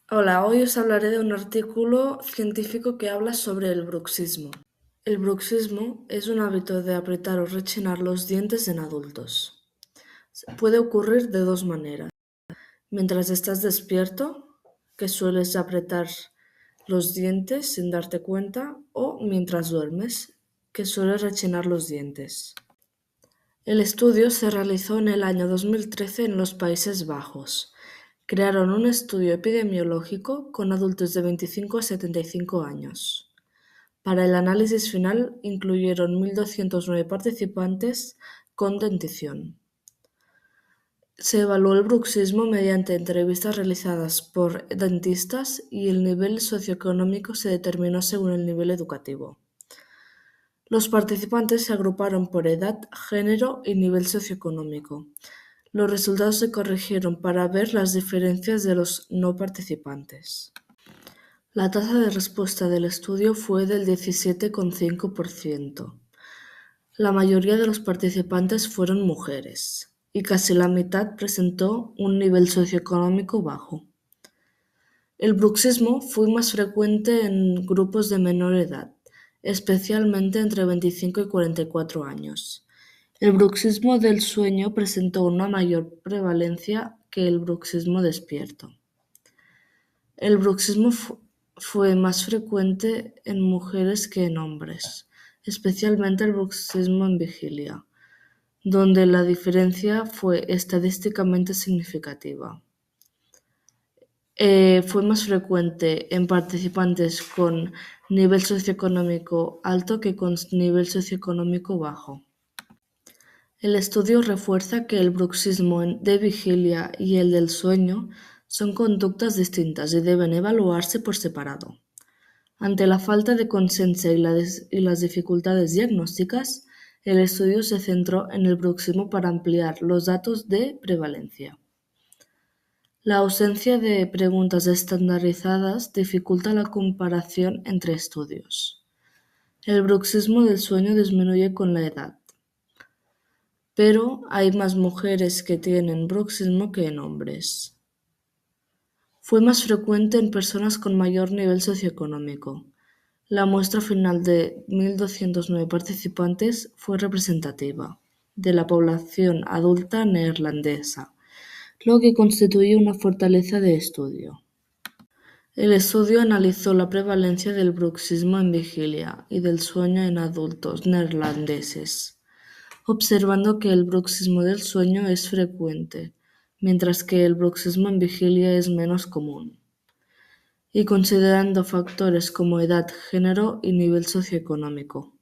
Hola, hoy os hablaré de un artículo científico que habla sobre el bruxismo. El bruxismo es un hábito de apretar o rechinar los dientes en adultos. Puede ocurrir de dos maneras. Mientras estás despierto, que sueles apretar los dientes sin darte cuenta, o mientras duermes, que sueles rechinar los dientes. El estudio se realizó en el año 2013 en los Países Bajos. Crearon un estudio epidemiológico con adultos de 25 a 75 años. Para el análisis final incluyeron 1.209 participantes con dentición. Se evaluó el bruxismo mediante entrevistas realizadas por dentistas y el nivel socioeconómico se determinó según el nivel educativo. Los participantes se agruparon por edad, género y nivel socioeconómico. Los resultados se corrigieron para ver las diferencias de los no participantes. La tasa de respuesta del estudio fue del 17,5%. La mayoría de los participantes fueron mujeres y casi la mitad presentó un nivel socioeconómico bajo. El bruxismo fue más frecuente en grupos de menor edad, especialmente entre 25 y 44 años. El bruxismo del sueño presentó una mayor prevalencia que el bruxismo despierto. El bruxismo fue más frecuente en mujeres que en hombres, especialmente el bruxismo en vigilia, donde la diferencia fue estadísticamente significativa. Fue más frecuente en participantes con nivel socioeconómico alto que con nivel socioeconómico bajo. El estudio refuerza que el bruxismo de vigilia y el del sueño son conductas distintas y deben evaluarse por separado. Ante la falta de consenso y las dificultades diagnósticas, el estudio se centró en el bruxismo para ampliar los datos de prevalencia. La ausencia de preguntas estandarizadas dificulta la comparación entre estudios. El bruxismo del sueño disminuye con la edad, pero hay más mujeres que tienen bruxismo que en hombres. Fue más frecuente en personas con mayor nivel socioeconómico. La muestra final de 1.209 participantes fue representativa de la población adulta neerlandesa, lo que constituye una fortaleza de estudio. El estudio analizó la prevalencia del bruxismo en vigilia y del sueño en adultos neerlandeses, observando que el bruxismo del sueño es frecuente, mientras que el bruxismo en vigilia es menos común, y considerando factores como edad, género y nivel socioeconómico.